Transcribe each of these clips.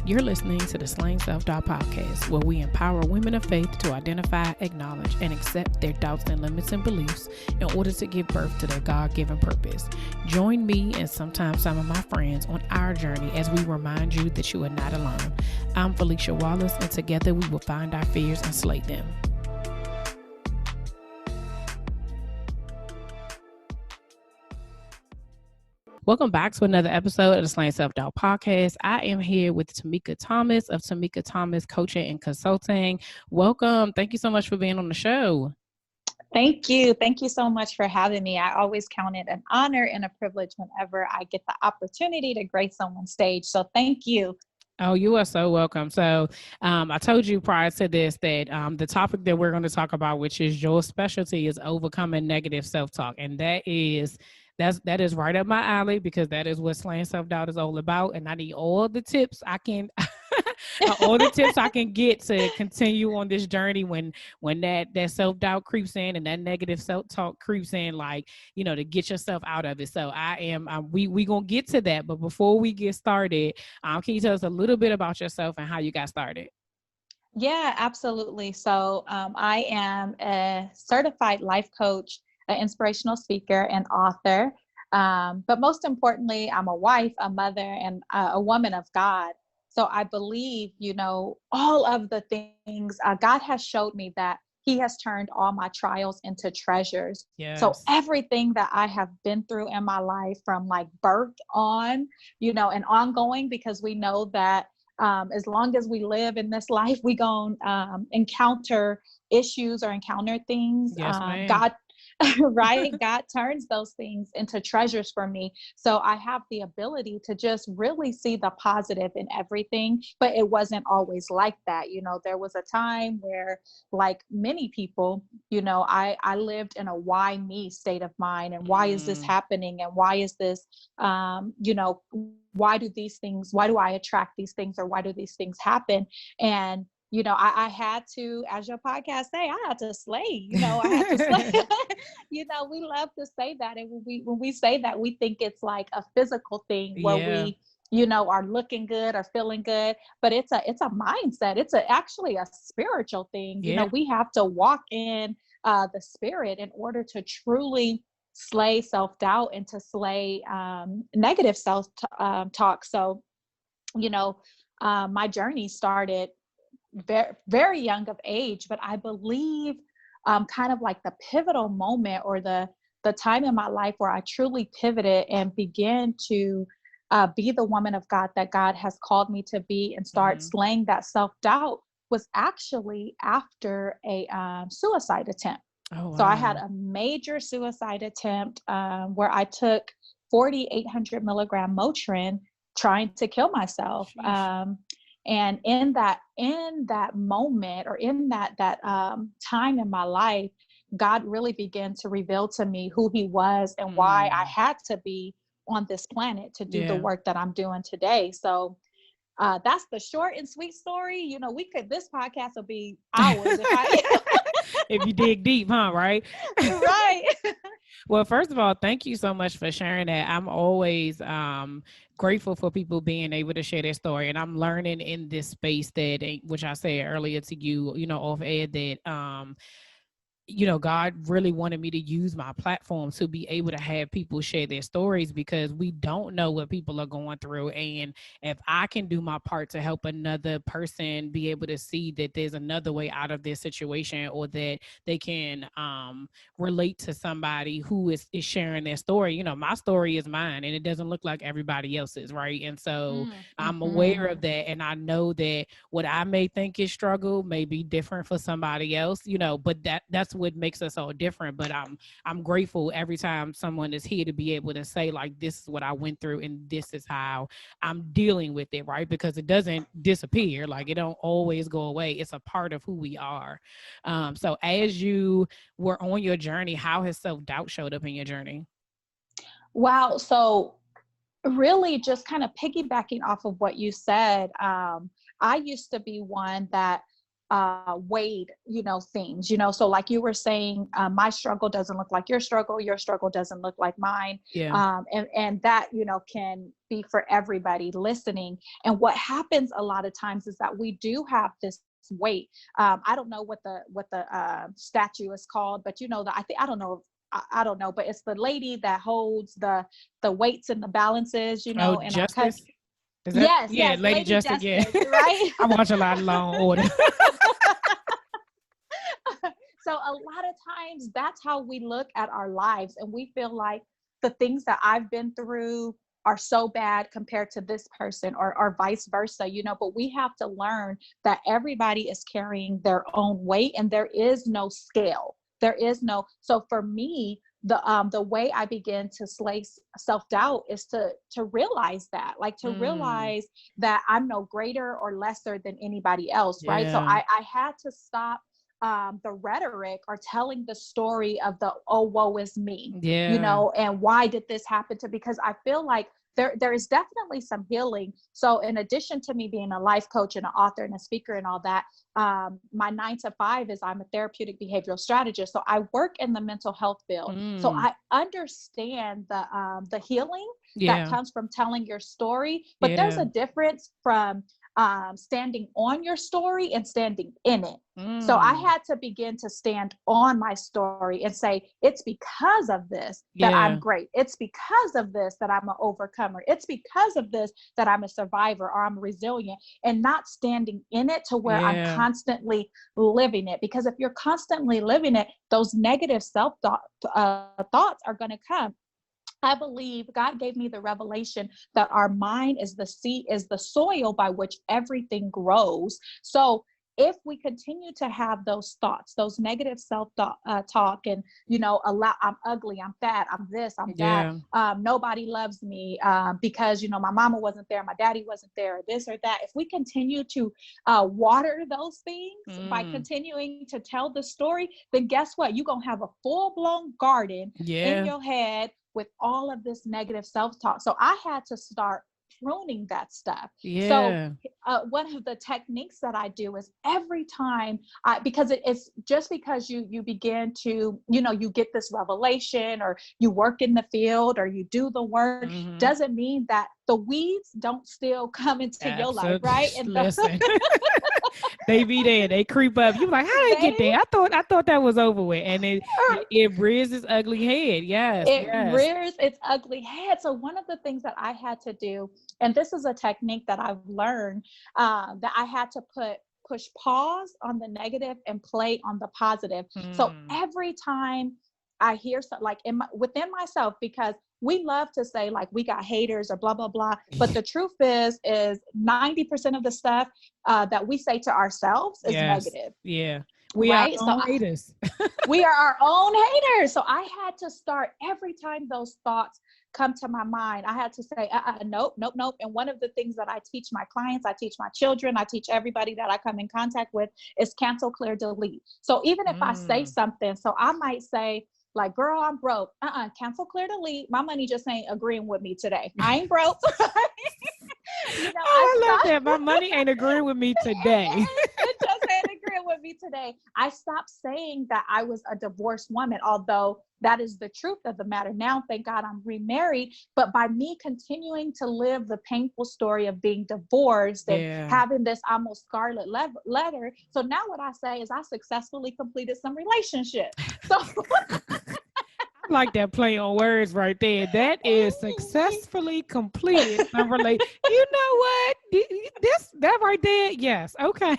You're listening to the Slaying Self-Doubt podcast, where we empower women of faith to identify, acknowledge, and accept their doubts and limits and beliefs in order to give birth to their God-given purpose. Join me and sometimes some of my friends on our journey as we remind you that you are not alone. I'm Felicia Wallace, and together we will find our fears and slay them. Welcome back to another episode of the Slaying Self-Doubt podcast. I am here with Tamika Thomas of Tamika Thomas Coaching and Consulting. Welcome. Thank you so much for being on the show. Thank you. Thank you so much for having me. I always count it an honor and a privilege whenever I get the opportunity to grace someone's stage. So thank you. Oh, you are so welcome. So I told you prior to this that the topic that we're going to talk about, which is your specialty, is overcoming negative self-talk. And that is right up my alley, because that is what Slaying Self-Doubt is all about. And I need all the tips I can get to continue on this journey when that self-doubt creeps in and that negative self-talk creeps in, to get yourself out of it. So we gonna get to that. But before we get started, can you tell us a little bit about yourself and how you got started? Yeah, absolutely. So I am a certified life coach, an inspirational speaker, and author. But most importantly, I'm a wife, a mother, and a woman of God. So I believe, all of the things God has showed me that He has turned all my trials into treasures. Yes. So everything that I have been through in my life, from like birth on, and ongoing, because we know that as long as we live in this life, we gonna encounter issues or encounter things. Yes, ma'am. God right? God turns those things into treasures for me. So I have the ability to just really see the positive in everything, but it wasn't always like that. There was a time where, like many people, I lived in a why me state of mind, and why is this happening? And why is this, why do I attract these things, or why do these things happen? And I had to, as your podcast say, I had to slay, I had to slay. We love to say that. And when we say that, we think it's like a physical thing where we are looking good or feeling good, but it's a mindset. It's actually a spiritual thing. Yeah. We have to walk in the spirit in order to truly slay self-doubt and to slay negative self-talk. So, my journey started very, very young of age, but I believe kind of like the pivotal moment, or the time in my life where I truly pivoted and began to be the woman of God that God has called me to be, and start slaying that self-doubt, was actually after a suicide attempt. Oh, wow. So I had a major suicide attempt where I took 4,800 milligram Motrin trying to kill myself. And in that moment, or in that time in my life, God really began to reveal to me who He was and why I had to be on this planet to do the work that I'm doing today. So that's the short and sweet story. This podcast will be hours if you dig deep, huh? Right. Right. Well, first of all, thank you so much for sharing that. I'm always grateful for people being able to share their story. And I'm learning in this space which I said earlier to you, off air, that God really wanted me to use my platform to be able to have people share their stories, because we don't know what people are going through. And if I can do my part to help another person be able to see that there's another way out of this situation, or that they can relate to somebody who is sharing their story. My story is mine, and it doesn't look like everybody else's, right? And so I'm aware of that, and I know that what I may think is struggle may be different for somebody else, but that's what makes us all different. But I'm grateful every time someone is here to be able to say, like, this is what I went through and this is how I'm dealing with it, right? Because it doesn't disappear. Like, it don't always go away. It's a part of who we are. So as you were on your journey, how has self-doubt showed up in your journey? Wow. So really just kind of piggybacking off of what you said, I used to be one that weighed, themes, so like you were saying, my struggle doesn't look like your struggle doesn't look like mine. Yeah. And that, can be for everybody listening. And what happens a lot of times is that we do have this weight. I don't know what the statue is called, but I don't know. I don't know, but it's the lady that holds the weights and the balances, Oh, in our Justice. country. Is that? Yes, Yeah, yes, Lady Justice. Yeah. right? I watch a lot of Law and Order. So a lot of times that's how we look at our lives, and we feel like the things that I've been through are so bad compared to this person, or vice versa, but we have to learn that everybody is carrying their own weight, and there is no scale. So for me, the way I begin to slay self-doubt is to realize that, realize that I'm no greater or lesser than anybody else, right? So I had to stop the rhetoric, or telling the story of the, oh, woe is me, and why did this happen to, because I feel like there is definitely some healing. So in addition to me being a life coach and an author and a speaker and all that, my 9 to 5 is I'm a therapeutic behavioral strategist. So I work in the mental health field. So I understand the healing that comes from telling your story, but there's a difference from standing on your story and standing in it. So I had to begin to stand on my story and say, it's because of this that I'm great. It's because of this that I'm an overcomer. It's because of this that I'm a survivor, or I'm resilient, and not standing in it to where I'm constantly living it. Because if you're constantly living it, those negative thoughts are going to come. I believe God gave me the revelation that our mind is the seed, is the soil by which everything grows. So if we continue to have those thoughts, those negative self-talk, and, I'm ugly, I'm fat, I'm this, I'm that, nobody loves me because, my mama wasn't there, my daddy wasn't there, or this or that. If we continue to water those things by continuing to tell the story, then guess what? You're going to have a full-blown garden in your head with all of this negative self-talk. So I had to start pruning that stuff. So one of the techniques that I do is every time because it's just because you begin to, you get this revelation, or you work in the field, or you do the work, doesn't mean that the weeds don't still come into your life, right? And listen, they be there, they creep up. You like, how they get there? I thought that was over with, and it rears its ugly head. It rears its ugly head. So one of the things that I had to do, and this is a technique that I've learned, that I had to push pause on the negative and play on the positive. So every time I hear something, like within myself, because we love to say like we got haters or blah, blah, blah. But the truth is 90% of the stuff that we say to ourselves is negative. Yeah. We are our own haters. We are our own haters. So I had to start, every time those thoughts come to my mind, I had to say, nope. And one of the things that I teach my clients, I teach my children, I teach everybody that I come in contact with, is cancel, clear, delete. So even if I say something, so I might say, like, girl, I'm broke. Cancel, clear, delete. My money just ain't agreeing with me today. I ain't broke. I love that. My money ain't agreeing with me today. It just ain't agreeing with me today. I stopped saying that I was a divorced woman, although that is the truth of the matter. Now, thank God I'm remarried. But by me continuing to live the painful story of being divorced and having this almost scarlet letter. So now what I say is I successfully completed some relationship. So I like that play on words right there. That is successfully completed some relate. You know what? That right there. Yes. Okay.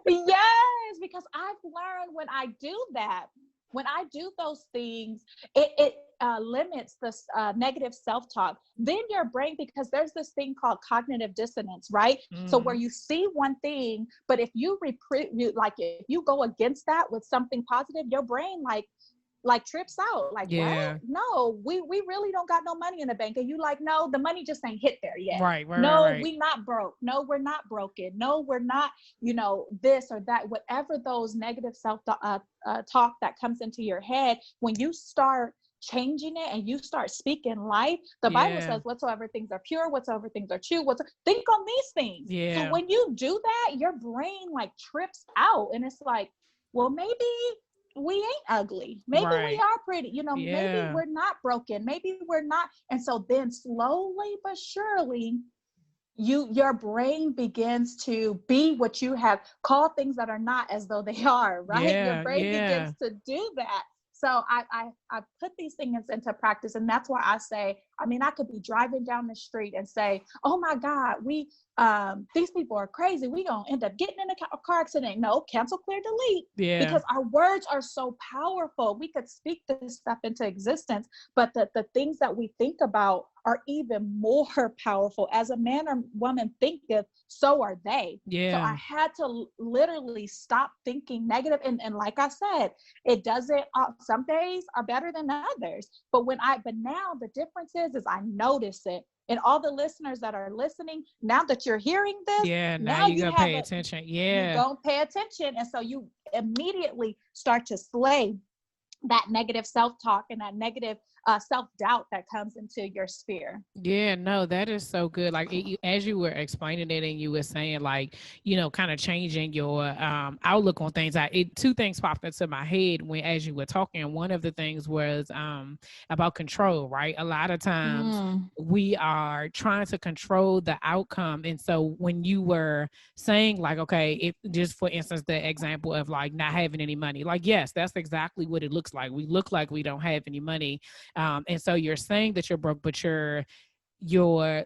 Yes, because I've learned when I do that, when I do those things, it limits this negative self-talk. Then your brain, because there's this thing called cognitive dissonance, right? So where you see one thing, but if you if you go against that with something positive, your brain like trips out, like, what? No, we really don't got no money in the bank. And you like, no, the money just ain't hit there yet. Right. We not broke. No, we're not broken. No, we're not, this or that, whatever those negative self talk that comes into your head, when you start changing it and you start speaking life, the Bible Yeah. says whatsoever things are pure, whatsoever things are true, think on these things. So Yeah. when you do that, your brain like trips out and it's like, well, maybe we ain't ugly. Maybe we Right. are pretty, maybe Yeah. we're not broken. Maybe we're not. And so then slowly but surely your brain begins to be what you have called things that are not as though they are, right? Your Yeah. brain Yeah. begins to do that. So I put these things into practice, and that's why I say, I mean, I could be driving down the street and say, oh my God, these people are crazy, we gonna end up getting in a car accident. No, cancel, clear, delete. Yeah. Because our words are so powerful. We could speak this stuff into existence, but the things that we think about are even more powerful. As a man or woman thinketh, so are they. So I Yeah. had to literally stop thinking negative. And like I said, it doesn't, some days are better than others. But now the difference is I notice it. And all the listeners that are listening, now that you're hearing this, Yeah. Now now you gotta pay attention. you Yeah. go pay attention. And so you immediately start to slay that negative self-talk and that negative self-doubt that comes into your sphere. Yeah, no, that is so good. Like as you were explaining it and you were saying like, kind of changing your outlook on things. Two things popped into my head when as you were talking. One of the things was about control, right? A lot of times Mm. we are trying to control the outcome. And so when you were saying like, okay, if just for instance, the example of like not having any money, like, yes, that's exactly what it looks like. We look like we don't have any money. And so you're saying that you're broke, but you're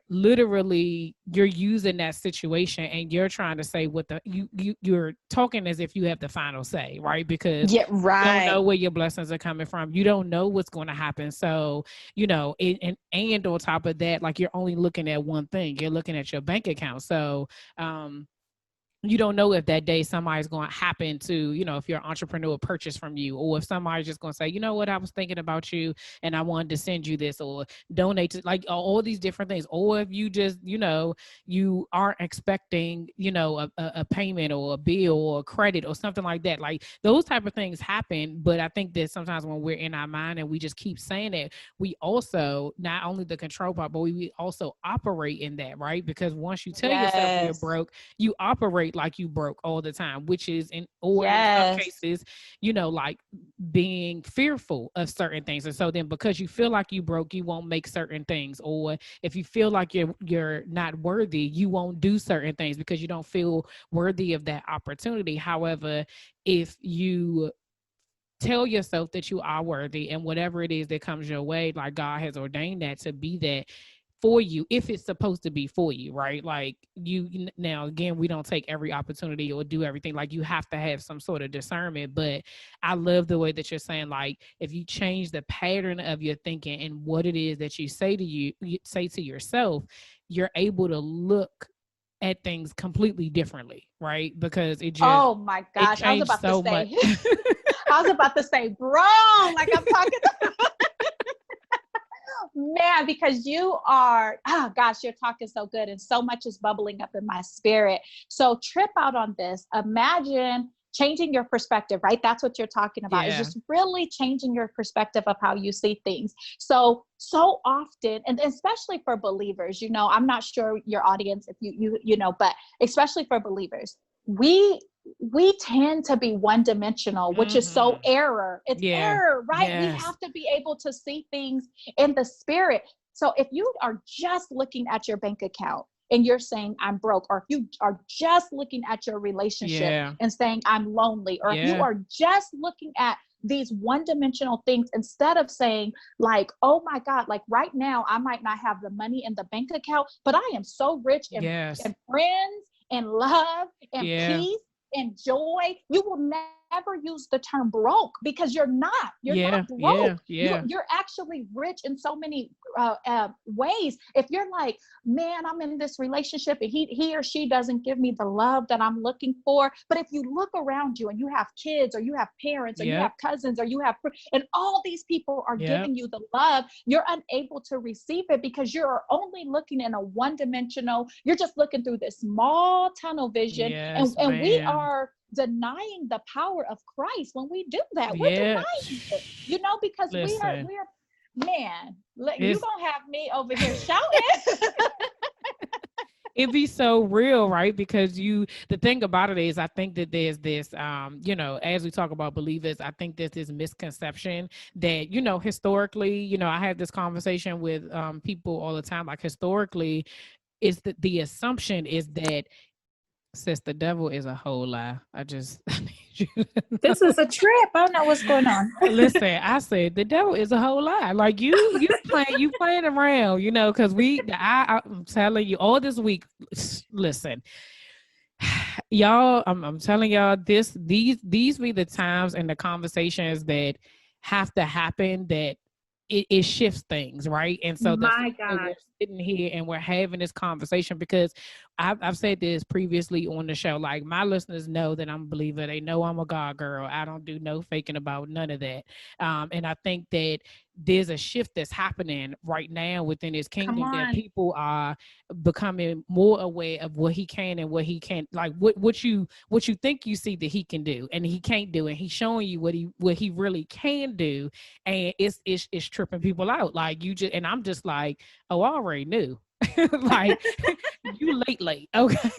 literally you're using that situation and you're trying to say what you're talking as if you have the final say, right? Because Yeah, you don't know right. where your blessings are coming from. You don't know what's going to happen. So, and on top of that, like you're only looking at one thing. You're looking at your bank account. So, you don't know if that day somebody's going to happen to, if your entrepreneur purchase from you, or if somebody's just going to say, you know what, I was thinking about you and I wanted to send you this or donate to like all these different things. Or if you just, you aren't expecting, a payment or a bill or a credit or something like that. Like those type of things happen. But I think that sometimes when we're in our mind and we just keep saying it, we also, not only the control part, but we also operate in that, right? Because once you tell yourself you're Yes. broke, you operate like you broke all the time, which is or in some Yes. cases, like being fearful of certain things. And so then because you feel like you broke, you won't make certain things. Or if you feel like you're not worthy, you won't do certain things because you don't feel worthy of that opportunity. However, if you tell yourself that you are worthy and whatever it is that comes your way, like God has ordained that to be that for you, if it's supposed to be for you, right? Like now again, we don't take every opportunity or do everything. Like you have to have some sort of discernment. But I love the way that you're saying, like, if you change the pattern of your thinking and what it is that you say to yourself, you're able to look at things completely differently, right? Because Oh my it gosh. I was changed about to so much. say, I was about to say, bro, like I'm talking man, because you are, oh gosh, you're talking so good and so much is bubbling up in my spirit. So trip out on this. Imagine changing your perspective, right? That's what you're talking about, is Yeah. just really changing your perspective of how you see things. So often, and especially for believers, I'm not sure your audience, if but especially for believers, we tend to be one dimensional, which is so Mm-hmm. error. It's Yeah. error, right? We Yes. have to be able to see things in the spirit. So if you are just looking at your bank account and you're saying I'm broke, or if you are just looking at your relationship Yeah. and saying I'm lonely, or if you Yeah. are just looking at these one-dimensional things, instead of saying like, oh my God, like right now I might not have the money in the bank account, but I am so rich Yes. in friends and love and Yeah. peace and joy. You will never use the term broke, because you're not Yeah. broke. Yeah. you're Yeah. you're actually rich in so many ways. If you're like, man, I'm in this relationship and he or she doesn't give me the love that I'm looking for, but if you look around you and you have kids, or you have parents, or you have Yep. cousins, or you have, and all these people are Yep. giving you the love, you're unable to receive it because you're only looking in a one-dimensional, you're just looking through this small tunnel vision. and Yes, and we ma'am. are denying the power of Christ when we do that. We're Yeah. denying it, because we are Listen. Man, you It's gonna have me over here shouting. it be so real, right? Because the thing about it is, I think that there's this, as we talk about believers, I think there's this misconception that, historically, I have this conversation with people all the time. Like historically, is that the assumption is that, sis, the devil is a whole lie. I need you to know. This is a trip. I don't know what's going on. Listen, I said the devil is a whole lie. Like you playing around, because I'm telling you all this week. Listen, y'all, I'm telling y'all these be the times and the conversations that have to happen that it shifts things, right? And so the fact My that we're God. sitting here and we're having this conversation, because I've said this previously on the show, like my listeners know that I'm a believer. They know I'm a God girl. I don't do no faking about none of that. And I think that there's a shift that's happening right now within his Come kingdom, that on. people are becoming more aware of what he can and what he can't, like what you think you see that he can do and he can't do, and he's showing you what he really can do, and it's tripping people out. Like you just, and I'm just like, oh, I already knew. Like you late, okay.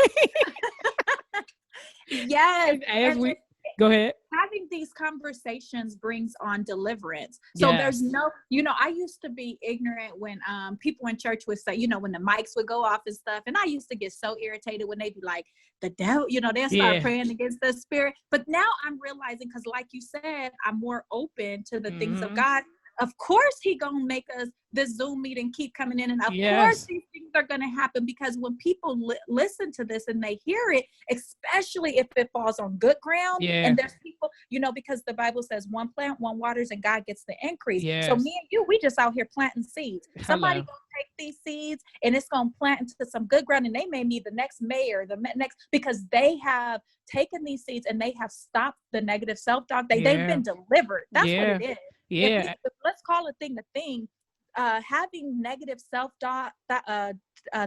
Yes. And as And we go ahead. having these conversations brings on deliverance. So there's Yes. no, I used to be ignorant when people in church would say, when the mics would go off and stuff. And I used to get so irritated when they'd be like, the devil, they'll start Yeah. praying against the spirit. But now I'm realizing, because like you said, I'm more open to the things of Mm-hmm. God. Of course he gonna make us this Zoom meeting keep coming in, and of course Yes. these things are gonna happen, because when people listen to this and they hear it, especially if it falls on good ground, Yeah. and there's people, because the Bible says one plant, one waters, and God gets the increase. So Yes. me and you, we just out here planting seeds. Somebody Hello. gonna take these seeds and it's gonna plant into some good ground, and they may be the next mayor, the next, because they have taken these seeds and they have stopped the negative self-talk. They've Yeah. been delivered. That's what Yeah. it is. Yeah. If let's call a thing a thing, having negative self-doubt,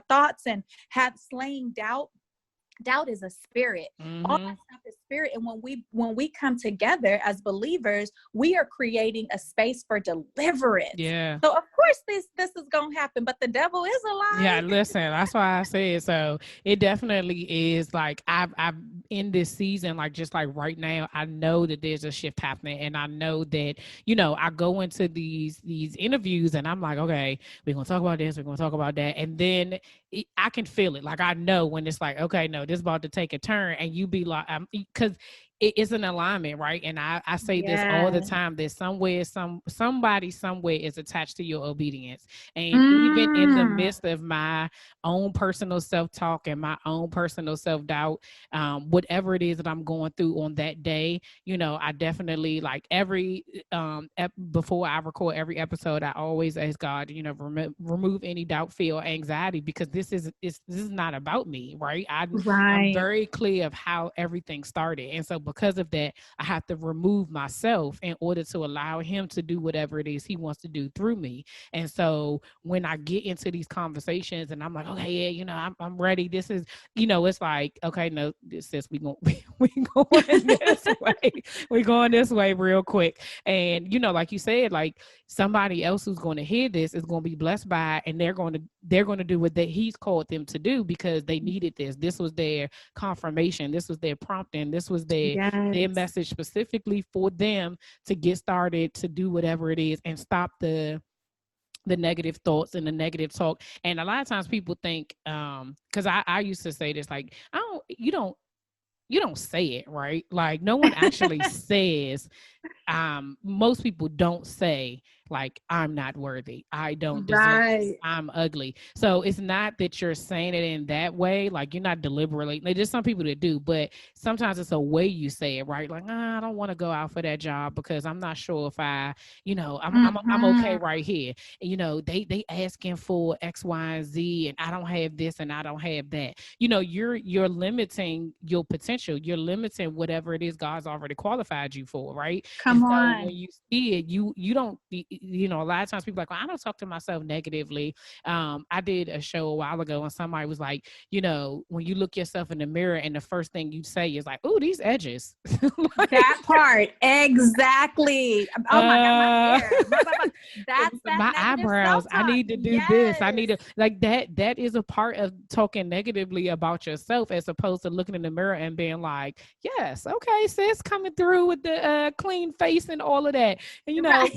thoughts, and have slaying doubt is a spirit. All Mm-hmm. that stuff is spirit. And when we come together as believers, we are creating a space for deliverance. Yeah. So of course this is gonna happen, but the devil is a Yeah, lie. listen, that's why I said so. It definitely is. Like I've in this season, like just like right now, I know that there's a shift happening, and I know that I go into these interviews, and I'm like, okay, we're gonna talk about this, we're gonna talk about that, and then I can feel it. Like I know when it's like, okay, no, this is about to take a turn, and you be like, because it's an alignment, right? And I say this all the Yeah. time, that somewhere, somebody somewhere is attached to your obedience. And even in the Mm. midst of my own personal self-talk and my own personal self-doubt, whatever it is that I'm going through on that day, I definitely, like every before I record every episode, I always ask God, remove any doubt, fear, or anxiety, because this is not about me, right? I'm Right. very clear of how everything started, and so because of that, I have to remove myself in order to allow Him to do whatever it is He wants to do through me. And so when I get into these conversations and I'm like, okay, yeah, I'm ready. This is, it's like, okay, no, this is, we going this way. We going this way real quick. And, like you said, like somebody else who's going to hear this is going to be blessed by it, and they're going to do what He's called them to do, because they needed this. This was their confirmation. This was their prompting. This was their Yes. message specifically for them to get started, to do whatever it is and stop the negative thoughts and the negative talk. And a lot of times people think, because I used to say this, like, you don't say it, right? Like no one actually says, most people don't say, like, I'm not worthy, I don't deserve this, Right. I'm ugly. So it's not that you're saying it in that way, like you're not deliberately, like, there's some people that do, but sometimes it's a way you say it, right? Like, I don't want to go out for that job because I'm not sure if I'm okay Mm-hmm. right here. They asking for X, Y, and Z, and I don't have this and I don't have that. You're limiting your potential, you're limiting whatever it is God's already qualified you for, right? And Come so when on. you see it, you don't, a lot of times people are like, well, I don't talk to myself negatively. I did a show a while ago and somebody was like, when you look yourself in the mirror and the first thing you say is like, oh, these edges. Like, that part. Exactly. Oh my God, my hair. That's that my negative eyebrows. I self-talk. need to do this. I need Yes. to like that. That is a part of talking negatively about yourself as opposed to looking in the mirror and being like, yes, okay, sis, coming through with the clean face and all of that. And Right.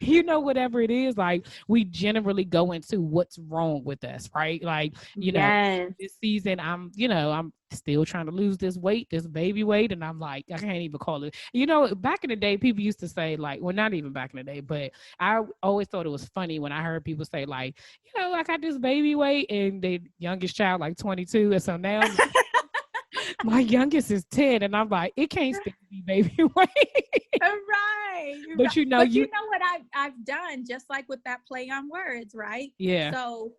whatever whatever it is, like we generally go into what's wrong with us, right? Like, Yes. this season I'm still trying to lose this weight, this baby weight, and I'm like, I can't even call it. Back in the day, people used to say like, well, not even back in the day, but I always thought it was funny when I heard people say like, I got this baby weight, and the youngest child like 22, and so now my youngest is 10, and I'm like, it can't still be baby weight. Right. But But you, you know what I've done, just like with that play on words, right? yeah, So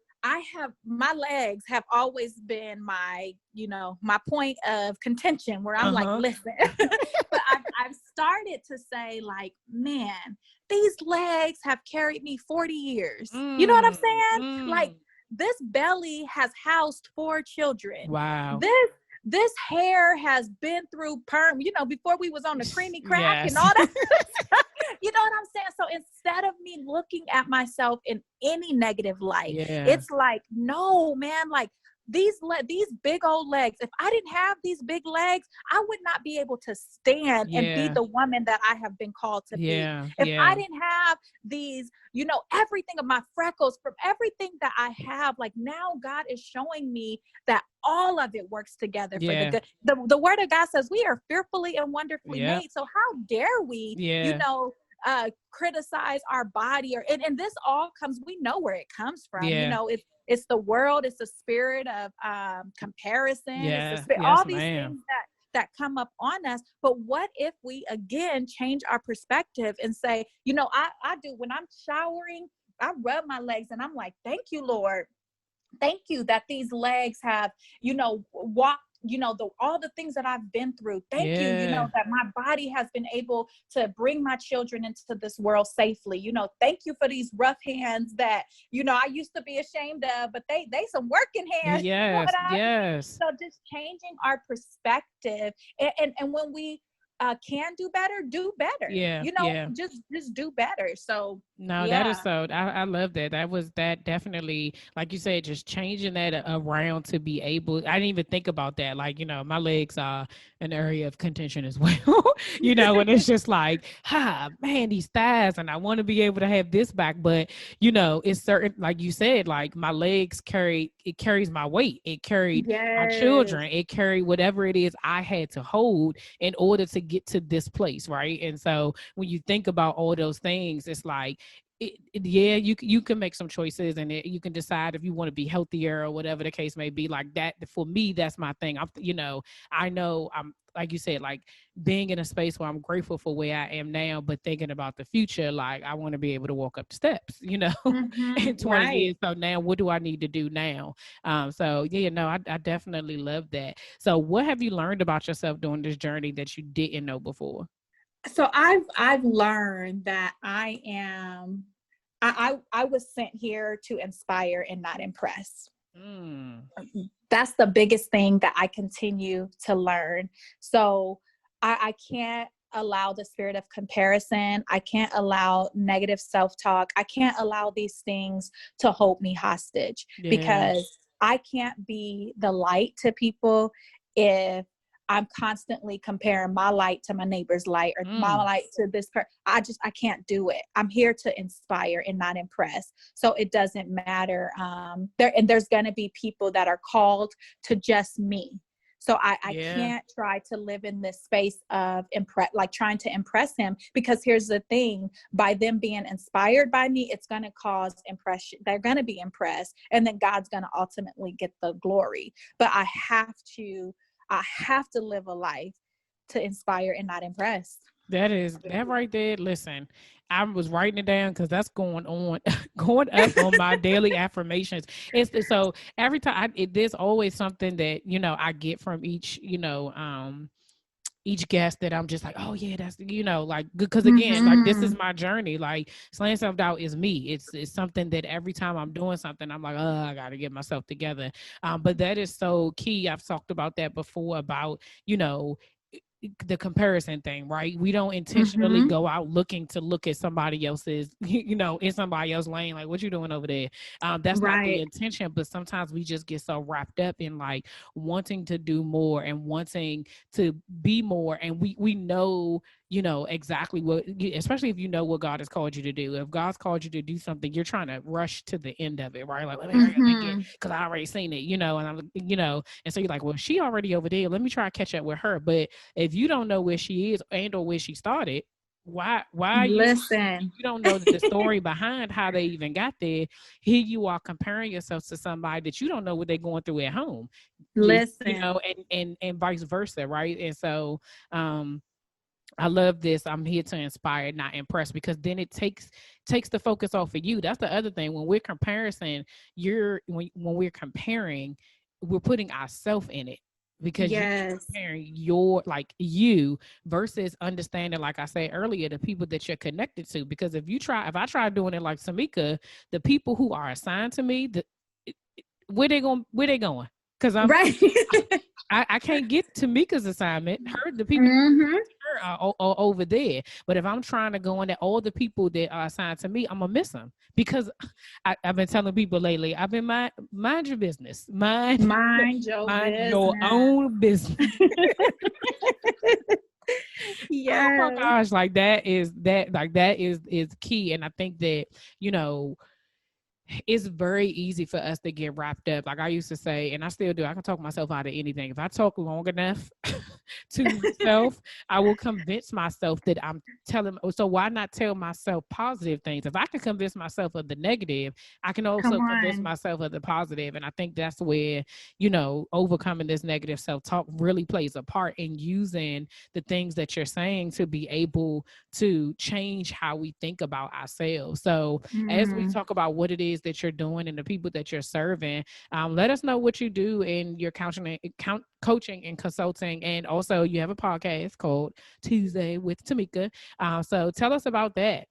my legs have always been my point of contention where I'm like, uh-huh, listen, but I've started to say like, man, these legs have carried me 40 years. You know what I'm mm, saying? Like mm. this belly has housed 4 children. Wow. This hair has been through perm, before we was on the creamy crack and Yes. all that. You know what I'm saying? So instead of me looking at myself in any negative light, Yeah. it's like, no, man, like these big old legs. If I didn't have these big legs, I would not be able to stand and be Yeah. the woman that I have been called to be. Yeah. If I Yeah. didn't have these, everything of my freckles, from everything that I have, like now God is showing me that all of it works together for the Yeah. good. The word of God says we are fearfully and wonderfully Yeah. made. So how dare we, Yeah. criticize our body, and this all comes, we know where it comes from. Yeah. It's the world, it's the spirit of comparison, it's the Yeah. spirit, Yes, all these ma'am. things that come up on us. But what if we again change our perspective and say, I do, when I'm showering, I rub my legs and I'm like, thank you, Lord. Thank you that these legs have, walked, all the things that I've been through. Thank you, Yeah. that my body has been able to bring my children into this world safely. Thank you for these rough hands that, I used to be ashamed of, but they some working hands. You know Yes. what I mean? Yes. So just changing our perspective, and when we can do better, Yeah. Yeah. just do better. So No, that is yeah. so. I love that. That definitely, like you said, just changing that around to be able. I didn't even think about that. Like, my legs are an area of contention as well. And it's just like, man, these thighs, and I want to be able to have this back, but it's certain, like you said, like my legs carries my weight. It carried my Yes. children. It carried whatever it is I had to hold in order to get to this place, right? And so when you think about all those things, it's like, yeah, you can make some choices, and you can decide if you want to be healthier or whatever the case may be. Like that, for me, that's my thing. I know I'm, like you said, like being in a space where I'm grateful for where I am now, but thinking about the future, like I want to be able to walk up the steps, in 20 Right. years. So now, what do I need to do now? So yeah, no, I definitely love that. So what have you learned about yourself during this journey that you didn't know before? So I've learned that I was sent here to inspire and not impress. Mm, That's the biggest thing that I continue to learn. So I can't allow the spirit of comparison. I can't allow negative self-talk. I can't allow these things to hold me hostage, yeah. because I can't be the light to people if I'm constantly comparing my light to my neighbor's light, or my Mm, light to this person. I can't do it. I'm here to inspire and not impress. So it doesn't matter. There's going to be people that are called to just me. So I yeah. can't try to live in this space of trying to impress him, because here's the thing, by them being inspired by me, it's going to cause impression. They're going to be impressed, and then God's going to ultimately get the glory. But I have to live a life to inspire and not impress. That right there. Listen, I was writing it down because that's going on, going up on my daily affirmations. So every time there's always something that I get from each each guest that I'm just like, oh yeah, that's, like, because again, like, this is Mm-hmm. my journey. Like, slaying self-doubt is me. It's something that every time I'm doing something, I'm like, oh, I gotta get myself together. But that is so key. I've talked about that before, about, the comparison thing, right? We don't intentionally Mm-hmm. go out looking to look at somebody else's, in somebody else's lane, like, what you doing over there? That's not the Right. intention, but sometimes we just get so wrapped up in, like, wanting to do more and wanting to be more. And we know, exactly what, especially if you know what God has called you to do. If God's called you to do something, you're trying to rush to the end of it, right? Like, let me hurry up and get, Mm-hmm. because I already seen it, and I'm, and so you're like, well, she already over there. Let me try to catch up with her. But if you don't know where she is and or where she started, why Listen. you don't know the story behind how they even got there. Here you are comparing yourself to somebody that you don't know what they're going through at home. Listen. And vice versa, right? And so I love this. I'm here to inspire, not impress, because then it takes the focus off of you. That's the other thing. When we're comparison, when we're comparing, we're putting ourselves in it, because you're Yes. comparing your, like, you versus understanding, like I said earlier, the people that you're connected to. Because if I try doing it like Tamika, the people who are assigned to me, where they going? Because Right. I can't get Tamika's assignment. The people Mm-hmm. her are over there. But if I'm trying to go in there, all the people that are assigned to me, I'm gonna miss them, because I've been telling people lately. I've been mind your business, Mind your mind your business. own business. Oh my Yes. gosh, like, that is key. And I think that, you know it's very easy for us to get wrapped up. Like I used to say, and I still do, I can talk myself out of anything. If I talk long enough to myself, I will convince myself that I'm telling. So why not tell myself positive things? If I can convince myself of the negative, I can Come also convince on. myself of the positive. And I think that's where, overcoming this negative self-talk really plays a part in using the things that you're saying to be able to change how we think about ourselves. So as we Mm. talk about what it is that you're doing and the people that you're serving, let us know what you do in your coaching and consulting. And also, you have a podcast called Tuesday with Tamika. So tell us about that.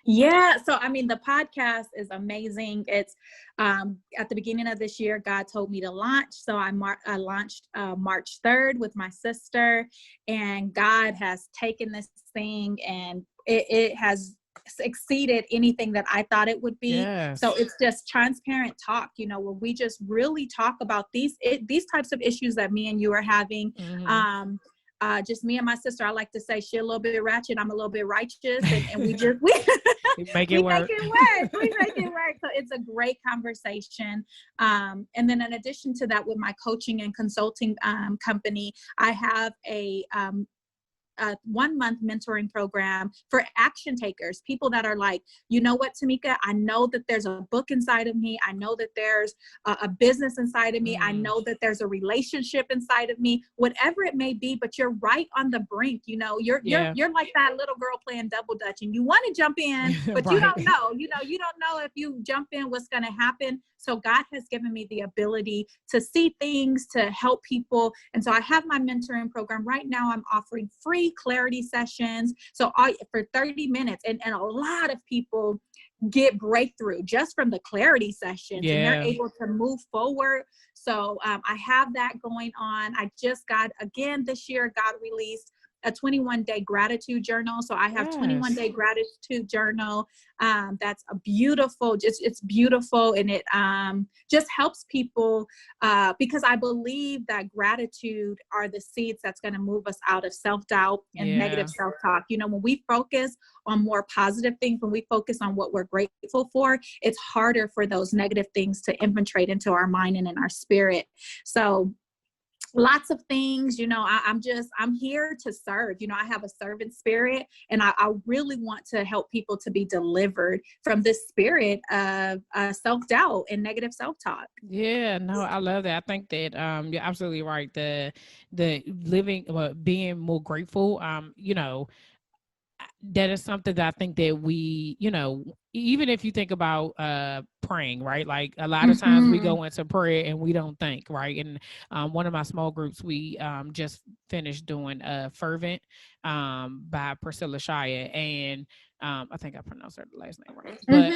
Yeah. So, I mean, the podcast is amazing. It's at the beginning of this year, God told me to launch. So I launched March 3rd with my sister, and God has taken this thing, and it has exceeded anything that I thought it would be. So Yes. it's just transparent talk, where we just really talk about these types of issues that me and you are having. Hmm. Um, just me and my sister. I like to say she a little bit ratchet, I'm a little bit righteous, and we just we Make it we make work. it work. We make it work. So it's a great conversation. And then in addition to that, with my coaching and consulting company, I have a 1 month mentoring program for action takers, people that are like, you know what, Tamika, I know that there's a book inside of me. I know that there's a business inside of me. I Mm. know that there's a relationship inside of me, whatever it may be, but you're right on the brink. Yeah. You're like that little girl playing double dutch, and you want to jump in, but you Right. don't know, you don't know if you jump in, what's going to happen. So God has given me the ability to see things, to help people. And so I have my mentoring program right now. I'm offering free clarity sessions. So for 30 minutes, and a lot of people get breakthrough just from the clarity sessions, and they're Yeah. able to move forward. So I have that going on. I just got, again, this year, God released a 21-day gratitude journal. So I have Yes. 21-day gratitude journal. That's a beautiful, it's beautiful. And it just helps people because I believe that gratitude are the seeds that's going to move us out of self-doubt and negative Yeah. self-talk. When we focus on more positive things, when we focus on what we're grateful for, it's harder for those negative things to infiltrate into our mind and in our spirit. So lots of things, I'm here to serve. I have a servant spirit, and I really want to help people to be delivered from this spirit of self-doubt and negative self-talk. Yeah, no, I love that. I think that you're absolutely right. The living, being more grateful, that is something that I think that we, even if you think about praying, right? Like a lot of times we go into prayer and we don't think, right? And one of my small groups, we just finished doing Fervent by Priscilla Shire, and I think I pronounced her last name right, but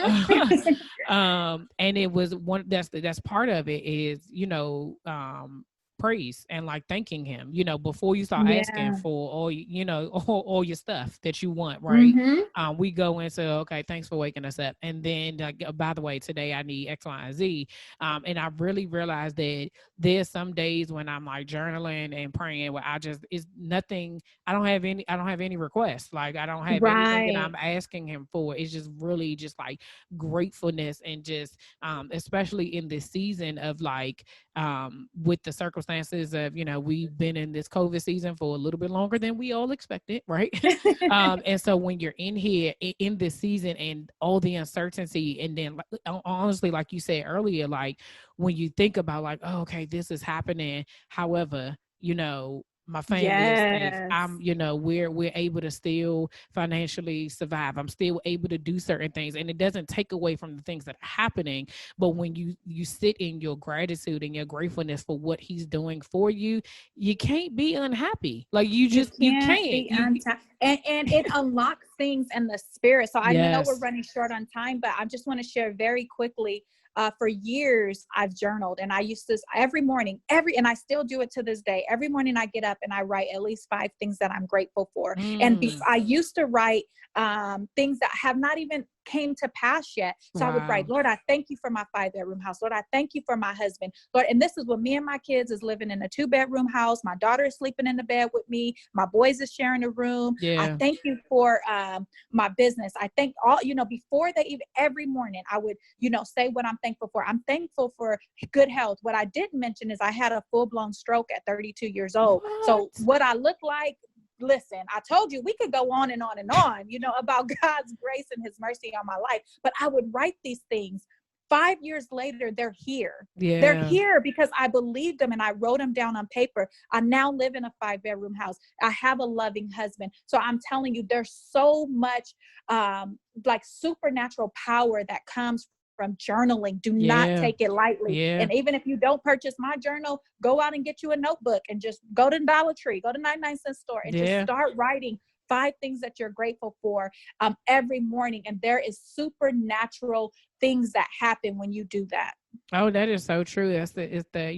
and it was one that's part of it is, praise and like thanking him, before you start asking Yeah. for all your stuff that you want, right? We go into, okay, thanks for waking us up, and then like, by the way, today I need X, Y, and Z. And I really realized that there's some days when I'm like journaling and praying where it's nothing. I don't have any requests. Like I don't have anything that Right. I'm asking him for. It's just really just like gratefulness, and just especially in this season of like with the circumstances of, we've been in this COVID season for a little bit longer than we all expected, right? And so when you're in here in this season and all the uncertainty, and then honestly, like you said earlier, like when you think about like, oh, okay, this is happening. However, my family is safe. Yes. We're able to still financially survive. I'm still able to do certain things, and it doesn't take away from the things that are happening. But when you sit in your gratitude and your gratefulness for what he's doing for you, you can't be unhappy. Like you Can't can't. be and it unlocks things in the spirit. So I know we're Yes. running short on time, but I just want to share very quickly. For years, I've journaled, and I used to every morning, and I still do it to this day. Every morning I get up and I write at least 5 things that I'm grateful for. And Mm, I used to write things that have not even came to pass yet. So I would write, wow. Lord, I thank you for my 5-bedroom house. Lord, I thank you for my husband. Lord, and this is when me and my kids is living in a 2-bedroom house. My daughter is sleeping in the bed with me. My boys is sharing a room. I Yeah. thank you for my business. I thank all, before they even, every morning I would, say what I'm thankful for. I'm thankful for good health. What I didn't mention is I had a full-blown stroke at 32 years old. So What? what I look like, listen, I told you we could go on and on and on, about God's grace and his mercy on my life. But I would write these things. 5 years later, they're here. They're Yeah. here because I believed them and I wrote them down on paper. I now live in a 5-bedroom house. I have a loving husband. So I'm telling you, there's so much like supernatural power that comes from journaling. Do not Yeah. take it lightly. Yeah. And even if you don't purchase my journal, go out and get you a notebook and just go to Dollar Tree, go to 99-cent store, and just Yeah. start writing 5 things that you're grateful for every morning. And there is supernatural things that happen when you do that. Oh, that is so true. It's the,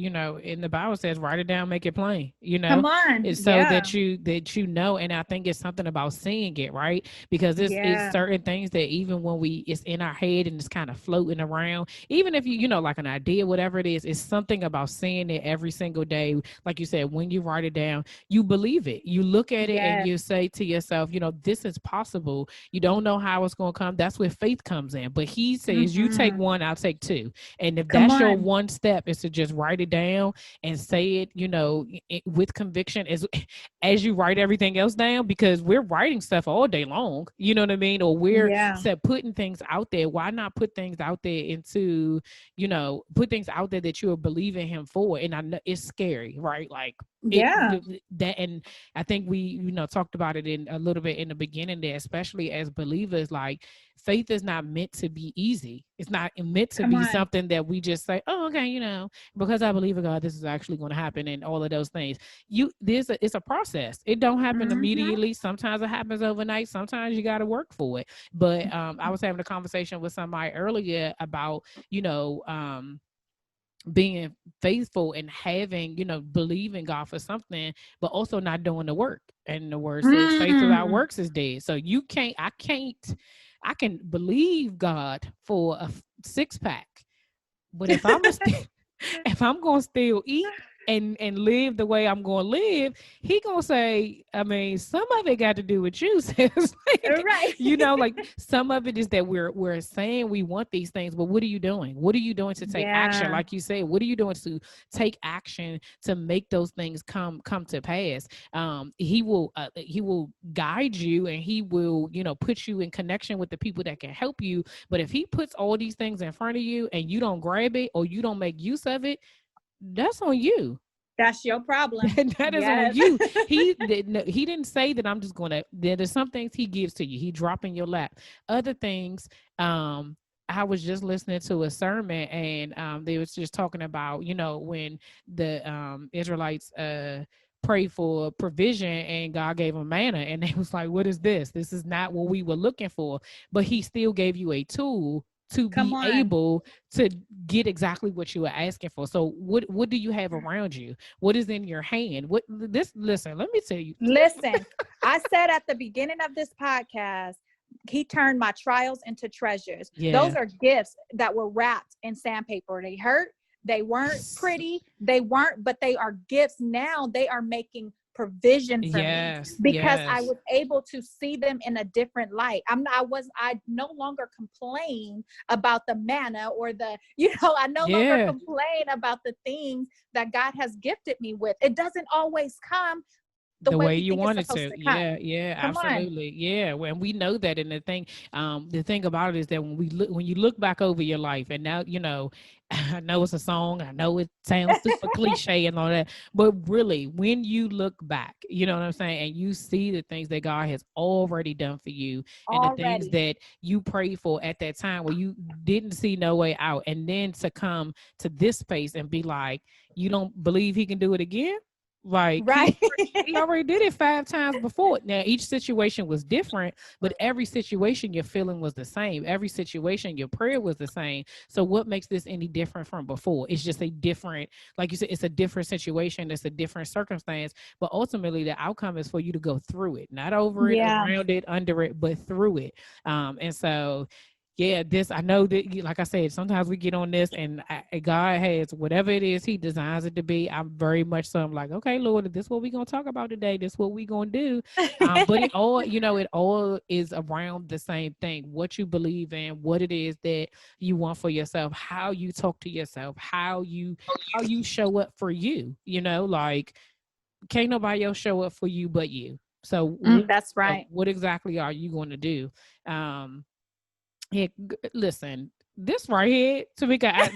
in the Bible says, write it down, make it plain, Come on. it's so Yeah. that know. And I think it's something about seeing it, right? Because it's Yeah. certain things that even when it's in our head and it's kind of floating around, even if you know, like an idea, whatever it is, it's something about seeing it every single day. Like you said, when you write it down, you believe it. You look at it and Yes. you say to yourself, this is possible. You don't know how it's going to come. That's where faith comes in. But he says, you take Mm-hmm. one, I'll take two. And if Come that's your on. one step, is to just write it down and say it, with conviction as you write everything else down, because we're writing stuff all day long, you know what I mean? Or we're Yeah. putting things out there. Why not put things out there put things out there that you're believing him for? And I know it's scary, right? Like Yeah. that, and I think we talked about it in a little bit in the beginning there, especially as believers. Like, faith is not meant to be easy. It's not meant to Come be on. something that we just say, oh, okay, because I believe in God, this is actually going to happen, and all of those things. It's a process. It don't happen Mm-hmm. immediately. Sometimes it happens overnight. Sometimes you got to work for it. But I was having a conversation with somebody earlier about being faithful and having, believing God for something, but also not doing the work. And the word says, faith without Mm. works is dead. So I can believe God for a 6-pack, but if I'm a if I'm gonna still eat and live the way I'm gonna live, he gonna say, I mean, some of it got to do with you. So it's like, Right. like some of it is that we're saying we want these things, but what are you doing? What are you doing to take action? Yeah. Like you said, what are you doing to take action to make those things come to pass? He will guide you, and he will, put you in connection with the people that can help you. But if he puts all these things in front of you and you don't grab it or you don't make use of it, that's on you. That's your problem. That is on Yes. you. He didn't say that I'm just gonna. There's some things he gives to you. He drop in your lap. Other things, I was just listening to a sermon, and they was just talking about, when the Israelites prayed for provision and God gave them manna, and they was like, "What is this? This is not what we were looking for." But He still gave you a tool to Come be on. able to get exactly what you were asking for. So what do you have around you? What is in your hand? Listen, let me tell you. Listen, I said at the beginning of this podcast, he turned my trials into treasures. Those Yeah. are gifts that were wrapped in sandpaper. They hurt. They weren't pretty. They weren't, but they are gifts. Now they are making provision for me Yes. because I Yes. was able to see them in a different light. I no longer complain about the manna or I no longer Yeah. complain about the things that God has gifted me with. It doesn't always come the The way way we you think it's wanted supposed to. to come. Yeah, yeah, Come on. absolutely. Yeah. When we know that, and the thing about it is that when you look back over your life, and now, I know it's a song, I know it sounds super cliche and all that, but really, when you look back, you know what I'm saying, and you see the things that God has already done for you, and the things Already. that you prayed for at that time where you didn't see no way out, and then to come to this space and be like, you don't believe He can do it again? Like Right. he already did it 5 times before. Now each situation was different, but every situation your feeling was the same. Every situation your prayer was the same. So what makes this any different from before? It's just a different, like you said, it's a different situation. It's a different circumstance. But ultimately, the outcome is for you to go through it, not over it, Yeah. around it, under it, but through it. And so yeah, this I know that, like I said, sometimes we get on this, and God has whatever it is He designs it to be. I'm very much so. I'm like, okay, Lord, if this is what we're gonna talk about today. This is what we're gonna do. But it all is around the same thing: what you believe in, what it is that you want for yourself, how you talk to yourself, how you show up for you. Like can't nobody else show up for you but you. So That's right. what exactly are you going to do? Yeah, listen, this right here, Tamika,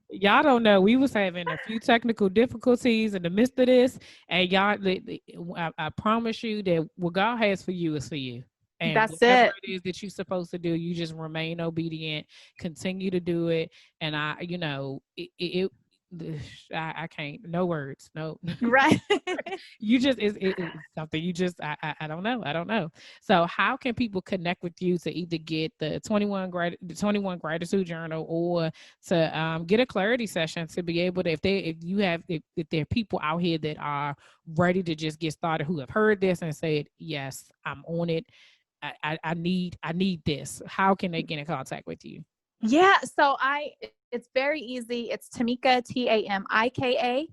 y'all don't know. We was having a few technical difficulties in the midst of this, and y'all, I promise you that what God has for you is for you. And That's whatever it. it is that you're supposed to do, you just remain obedient, continue to do it. And I can't, no words, no. Right. You just it's something you just I don't know. So how can people connect with you to either get the 21 gratitude journal, or to get a clarity session, to be able to, if there are people out here that are ready to just get started, who have heard this and said, yes, I'm on it, I need this, how can they get in contact with you? Yeah. So it's very easy. It's Tamika, Tamika,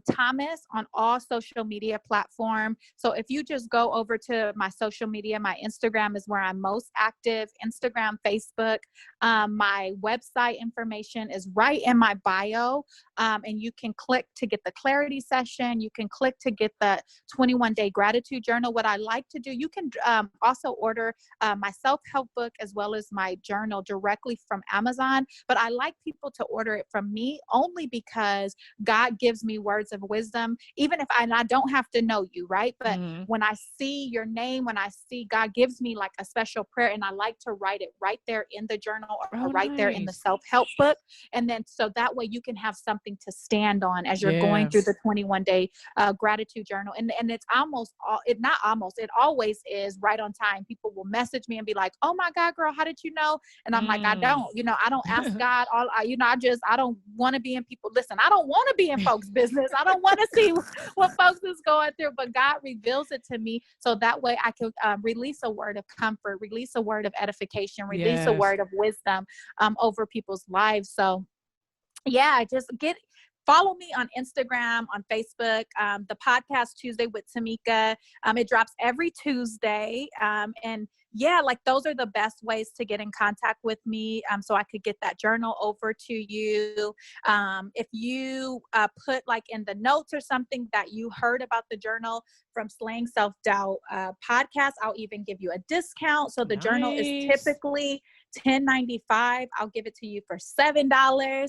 Thomas on all social media platform. So if you just go over to my social media, my Instagram is where I'm most active. Instagram, Facebook. My website information is right in my bio. And you can click to get the clarity session. You can click to get the 21-day gratitude journal. What I like to do, you can also order my self-help book as well as my journal directly from Amazon. But I like people to order it from me only because God gives me words of wisdom, even if I don't have to know you, right? But Mm-hmm. when I see your name, when I see God gives me like a special prayer, and I like to write it right there in the journal or Oh, right there in the nice. self-help book. And then so that way you can have something to stand on as you're going Yeah. through the 21-day gratitude journal. And it's not almost, it always is right on time. People will message me and be like, oh my God, girl, how did you know? And I'm like, Mm. I don't ask God I don't want to be in people. Listen, I don't want to be in folks' business. I don't want to see what folks is going through, but God reveals it to me. So that way I can release a word of comfort, release a word of edification, release a Yes. word of wisdom over people's lives. So yeah, follow me on Instagram, on Facebook, the podcast Tuesday with Tamika. It drops every Tuesday. And yeah, like those are the best ways to get in contact with me. So I could get that journal over to you. If you put like in the notes or something that you heard about the journal from Slaying Self-Doubt podcast, I'll even give you a discount. So the journal is Nice. typically $10.95. I'll give it to you for $7.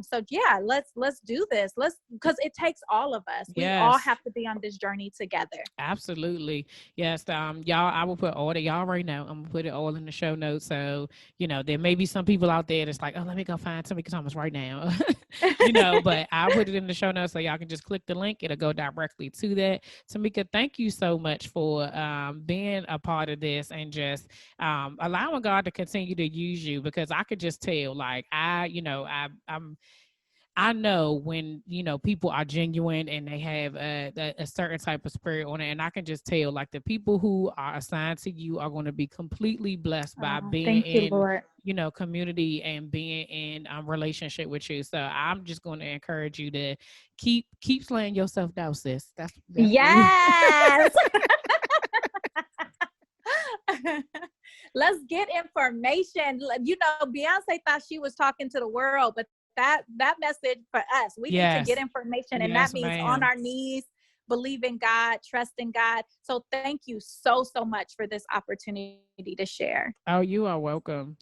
So yeah, let's do this. Because it takes all of us. We all have to be on this journey together. Absolutely. Yes. Y'all, I will put all that, y'all right now. I'm gonna put it all in the show notes. So, there may be some people out there that's like, oh, let me go find Tamika Thomas right now. But I'll put it in the show notes so y'all can just click the link. It'll go directly to that. Tamika, thank you so much for being a part of this and just allowing God to continue to use you, because I could just tell, like, I know when, people are genuine and they have a certain type of spirit on it. And I can just tell, like, the people who are assigned to you are going to be completely blessed by being in, community and being in relationship with you. So I'm just going to encourage you to keep slaying yourself down, sis. That's yes. Let's get information. Beyonce thought she was talking to the world, but that message for us, we need to get information, and that means on our knees, believing God, trusting God. So thank you so much for this opportunity to share. Oh, you are welcome.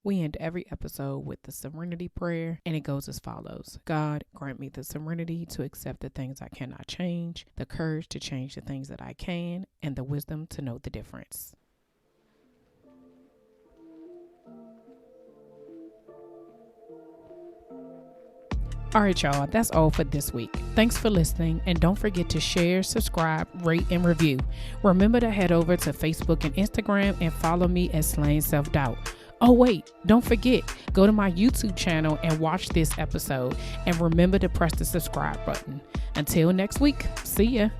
We end every episode with the serenity prayer, and it goes as follows. God, grant me the serenity to accept the things I cannot change, the courage to change the things that I can, and the wisdom to know the difference. All right, y'all, that's all for this week. Thanks for listening, and don't forget to share, subscribe, rate, and review. Remember to head over to Facebook and Instagram and follow me at Slaying Self-Doubt. Oh, wait, don't forget, go to my YouTube channel and watch this episode, and remember to press the subscribe button. Until next week, see ya.